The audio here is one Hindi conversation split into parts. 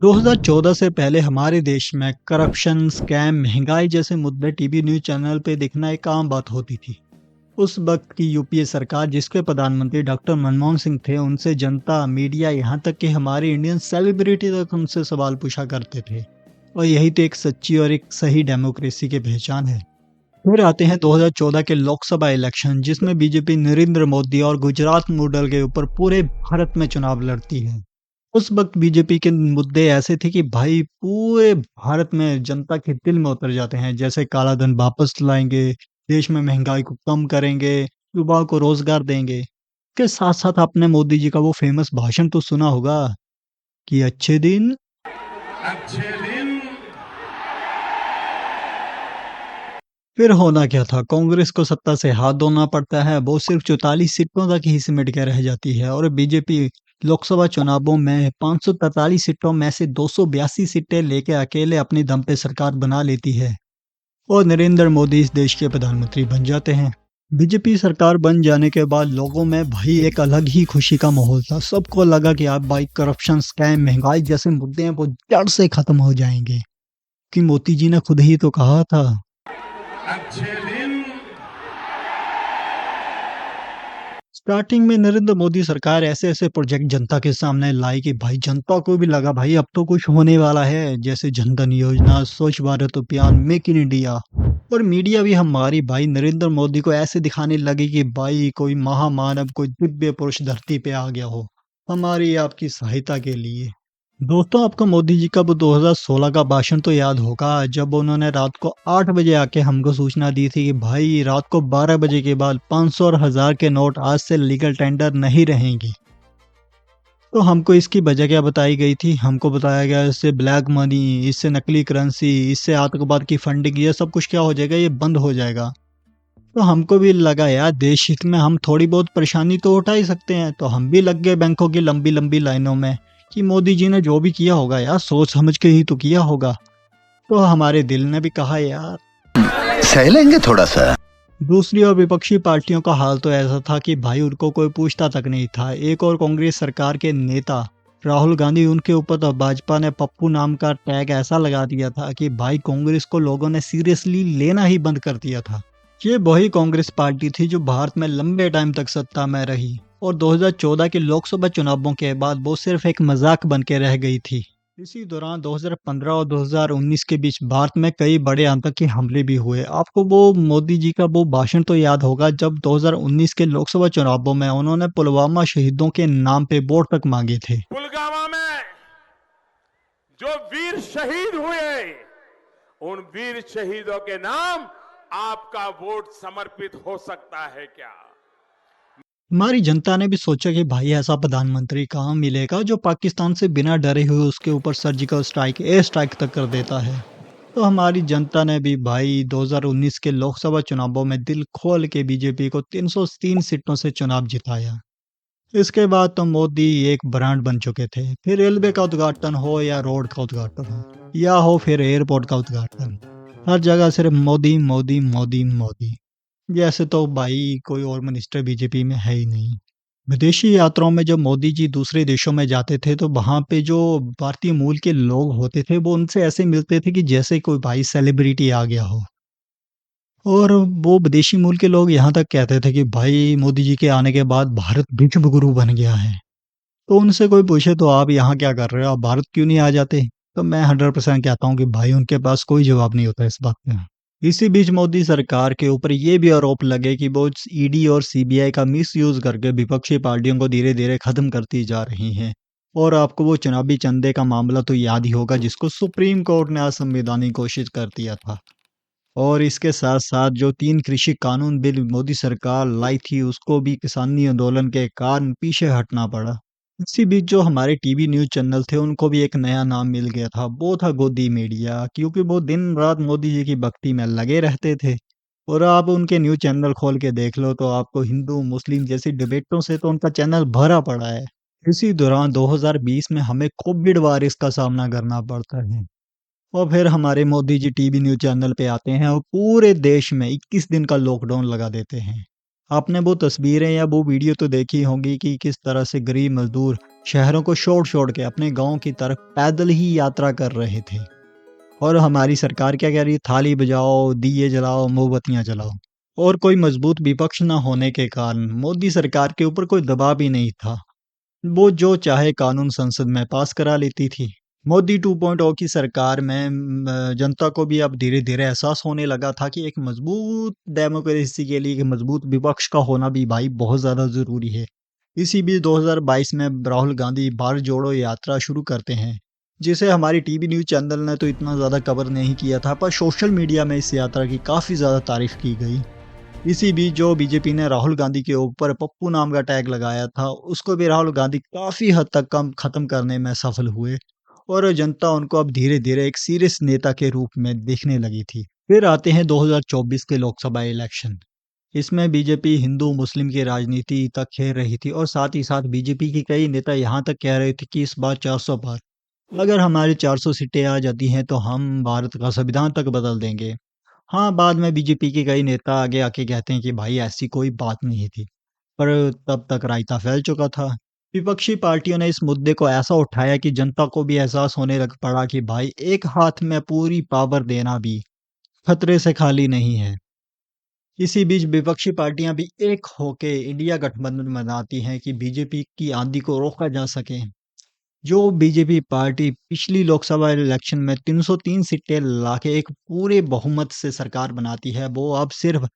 2014 से पहले हमारे देश में करप्शन, स्कैम, महंगाई जैसे मुद्दे टीवी न्यूज़ चैनल पे दिखना एक आम बात होती थी। उस वक्त की यूपीए सरकार, जिसके प्रधानमंत्री डॉक्टर मनमोहन सिंह थे, उनसे जनता, मीडिया, यहाँ तक कि हमारे इंडियन सेलिब्रिटी तक उनसे सवाल पूछा करते थे। और यही तो एक सच्ची और एक सही डेमोक्रेसी की पहचान है। फिर आते हैं 2014 के लोकसभा इलेक्शन, जिसमें बीजेपी नरेंद्र मोदी और गुजरात मॉडल के ऊपर पूरे भारत में चुनाव लड़ती है। उस वक्त बीजेपी के मुद्दे ऐसे थे कि भाई पूरे भारत में जनता के दिल में उतर जाते हैं, जैसे काला धन वापस लाएंगे, देश में महंगाई को कम करेंगे, युवाओं को रोजगार देंगे। के साथ साथ आपने मोदी जी का वो फेमस भाषण तो सुना होगा कि अच्छे दिन। फिर होना क्या था, कांग्रेस को सत्ता से हाथ धोना पड़ता है, वो सिर्फ 44 सीटों तक ही सिमट के रह जाती है और बीजेपी लोकसभा चुनावों में 543 सीटों में से 282 सीटें लेके अकेले अपने दम पे सरकार बना लेती है और नरेंद्र मोदी इस देश के प्रधानमंत्री बन जाते हैं। बीजेपी सरकार बन जाने के बाद लोगों में भाई एक अलग ही खुशी का माहौल था। सबको लगा कि आप भाई करप्शन, स्कैम, महंगाई जैसे मुद्दे हैं वो जड़ से खत्म हो जाएंगे, कि मोदी जी ने खुद ही तो कहा था, अच्छे दिन। स्टार्टिंग में नरेंद्र मोदी सरकार ऐसे ऐसे प्रोजेक्ट जनता के सामने लाई कि भाई जनता को भी लगा भाई अब तो कुछ होने वाला है, जैसे जनधन योजना, स्वच्छ भारत अभियान, मेक इन इंडिया। और मीडिया भी हमारी भाई नरेंद्र मोदी को ऐसे दिखाने लगी कि भाई कोई महामानव, कोई दिव्य पुरुष धरती पे आ गया हो हमारी आपकी सहायता के लिए। दोस्तों, आपको मोदी जी का वो 2016 का भाषण तो याद होगा, जब उन्होंने रात को 8 बजे आके हमको सूचना दी थी कि भाई रात को 12 बजे के बाद 500 और 1000 के नोट आज से लीगल टेंडर नहीं रहेंगे। तो हमको इसकी वजह क्या बताई गई थी? हमको बताया गया इससे ब्लैक मनी, इससे नकली करेंसी, इससे आतंकवाद की फंडिंग, ये सब कुछ क्या हो जाएगा, ये बंद हो जाएगा। तो हमको भी लगा यार देश हित में हम थोड़ी बहुत परेशानी तो उठा ही सकते हैं, तो हम भी लग गए बैंकों की लंबी लंबी लाइनों में कि मोदी जी ने जो भी किया होगा यार सोच समझ के ही तो किया होगा। तो हमारे दिल ने भी कहा यार सह लेंगे थोड़ा सा। दूसरी और विपक्षी पार्टियों का हाल तो ऐसा था कि भाई उनको कोई पूछता तक नहीं था। एक और कांग्रेस सरकार के नेता राहुल गांधी, उनके ऊपर तो भाजपा ने पप्पू नाम का टैग ऐसा लगा दिया था कि भाई कांग्रेस को लोगों ने सीरियसली लेना ही बंद कर दिया था। ये वही कांग्रेस पार्टी थी जो भारत में लंबे टाइम तक सत्ता में रही और 2014 के लोकसभा चुनावों के बाद वो सिर्फ एक मजाक बन के रह गई थी। इसी दौरान 2015 और 2019 के बीच भारत में कई बड़े आतंकी हमले भी हुए। आपको वो मोदी जी का वो भाषण तो याद होगा, जब 2019 के लोकसभा चुनावों में उन्होंने पुलवामा शहीदों के नाम पे वोट तक मांगे थे। पुलवामा में जो वीर शहीद हुए, उन वीर शहीदों के नाम आपका वोट समर्पित हो सकता है क्या? हमारी जनता ने भी सोचा कि भाई ऐसा प्रधानमंत्री कहाँ मिलेगा जो पाकिस्तान से बिना डरे हुए उसके ऊपर सर्जिकल स्ट्राइक, एयर स्ट्राइक तक कर देता है। तो हमारी जनता ने भी भाई 2019 के लोकसभा चुनावों में दिल खोल के बीजेपी को 303 सीटों से चुनाव जिताया। इसके बाद तो मोदी एक ब्रांड बन चुके थे। फिर रेलवे का उद्घाटन हो या रोड का उद्घाटन हो या हो फिर एयरपोर्ट का उद्घाटन, हर जगह सिर्फ मोदी मोदी मोदी मोदी। जैसे तो भाई कोई और मिनिस्टर बीजेपी में है ही नहीं। विदेशी यात्राओं में जब मोदी जी दूसरे देशों में जाते थे तो वहां पे जो भारतीय मूल के लोग होते थे वो उनसे ऐसे मिलते थे कि जैसे कोई भाई सेलिब्रिटी आ गया हो। और वो विदेशी मूल के लोग यहाँ तक कहते थे कि भाई मोदी जी के आने के बाद भारत विश्व गुरु बन गया है। तो उनसे कोई पूछे तो आप यहाँ क्या कर रहे हो, आप भारत क्यों नहीं आ जाते? तो मैं 100% कहता हूँ कि भाई उनके पास कोई जवाब नहीं होता इस बात का। इसी बीच मोदी सरकार के ऊपर ये भी आरोप लगे कि वो ईडी और सीबीआई का मिसयूज करके विपक्षी पार्टियों को धीरे धीरे खत्म करती जा रही हैं। और आपको वो चुनावी चंदे का मामला तो याद ही होगा, जिसको सुप्रीम कोर्ट ने असंवैधानिक घोषित कर दिया था। और इसके साथ साथ जो 3 कृषि कानून बिल मोदी सरकार लाई थी उसको भी किसानी आंदोलन के कारण पीछे हटना पड़ा। इसी बीच जो हमारे टीवी न्यूज़ चैनल थे उनको भी एक नया नाम मिल गया था, वो था गोदी मीडिया, क्योंकि वो दिन रात मोदी जी की भक्ति में लगे रहते थे। और आप उनके न्यूज़ चैनल खोल के देख लो तो आपको हिंदू मुस्लिम जैसी डिबेटों से तो उनका चैनल भरा पड़ा है। इसी दौरान 2020 में हमें कोविड वायरस का सामना करना पड़ता है और फिर हमारे Modi ji TV news channel पे आते हैं और पूरे देश में 21 दिन का लॉकडाउन लगा देते हैं। आपने वो तस्वीरें या वो वीडियो तो देखी होंगी कि किस तरह से गरीब मजदूर शहरों को छोड़ के अपने गांव की तरफ पैदल ही यात्रा कर रहे थे। और हमारी सरकार क्या कह रही है? थाली बजाओ, दिए जलाओ, मोमबत्तियां जलाओ। और कोई मजबूत विपक्ष न होने के कारण मोदी सरकार के ऊपर कोई दबाव भी नहीं था। वो जो चाहे कानून संसद में पास करा लेती थी। मोदी 2.0 की सरकार में जनता को भी अब धीरे-धीरे एहसास होने लगा था कि एक मजबूत डेमोक्रेसी के लिए एक मजबूत विपक्ष का होना भी भाई बहुत ज़्यादा ज़रूरी है। इसी बीच 2022 में राहुल गांधी भारत जोड़ो यात्रा शुरू करते हैं, जिसे हमारी टीवी न्यूज़ चैनल ने तो इतना ज़्यादा कवर नहीं किया था, पर सोशल मीडिया में इस यात्रा की काफ़ी ज़्यादा तारीफ़ की गई। इसी बीच जो बीजेपी ने राहुल गांधी के ऊपर पप्पू नाम का टैग लगाया था, उसको भी राहुल गांधी काफ़ी हद तक कम ख़त्म करने में सफल हुए और जनता उनको अब धीरे-धीरे एक सीरियस नेता के रूप में देखने लगी थी। फिर आते हैं 2024 के लोकसभा इलेक्शन। इसमें बीजेपी हिंदू-मुस्लिम की राजनीति तक खेल रही थी और साथ ही साथ बीजेपी के कई नेता यहाँ तक कह रहे थे कि इस बार 400 पार। अगर हमारी 400 सीटें आ जाती हैं तो हम भारत का संविधान तक बदल देंगे। हाँ, बाद में बीजेपी के कई नेता आगे आके कहते हैं कि भाई ऐसी कोई बात नहीं थी, पर तब तक रायता फैल चुका था। विपक्षी पार्टियों ने इस मुद्दे को ऐसा उठाया कि जनता को भी एहसास होने लग पड़ा कि भाई एक हाथ में पूरी पावर देना भी खतरे से खाली नहीं है। इसी बीच विपक्षी पार्टियां भी एक होके इंडिया गठबंधन बनाती हैं कि बीजेपी की आंधी को रोका जा सके। जो बीजेपी पार्टी पिछली लोकसभा इलेक्शन में 303 सीटें लाके एक पूरे बहुमत से सरकार बनाती है, वो अब सिर्फ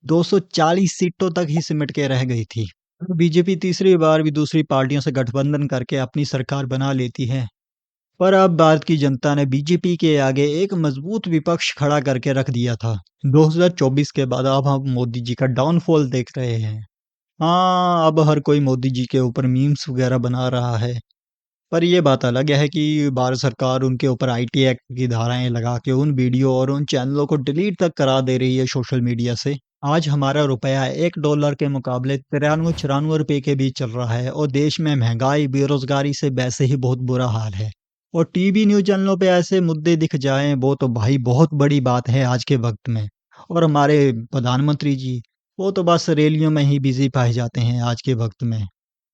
240 सीटों तक ही सिमट के रह गई थी। बीजेपी तीसरी बार भी दूसरी पार्टियों से गठबंधन करके अपनी सरकार बना लेती है। पर अब भारत की जनता ने बीजेपी के आगे एक मजबूत विपक्ष खड़ा करके रख दिया था। 2024 के बाद अब हम मोदी जी का डाउनफॉल देख रहे हैं। हाँ, अब हर कोई मोदी जी के ऊपर मीम्स वगैरह बना रहा है। पर ये बात अलग है कि भारत सरकार उनके ऊपर आईटी एक्ट की धाराएं लगा के उन वीडियो और उन चैनलों को डिलीट तक करा दे रही है सोशल मीडिया से। आज हमारा रुपया $1 के मुकाबले 93-94 रुपए के बीच चल रहा है और देश में महंगाई, बेरोजगारी से वैसे ही बहुत बुरा हाल है। और टीवी न्यूज़ चैनलों पे ऐसे मुद्दे दिख जाएं, वो तो भाई बहुत बड़ी बात है आज के वक्त में। और हमारे प्रधानमंत्री जी, वो तो बस रैलियों में ही बिजी पाए जाते हैं आज के वक्त में।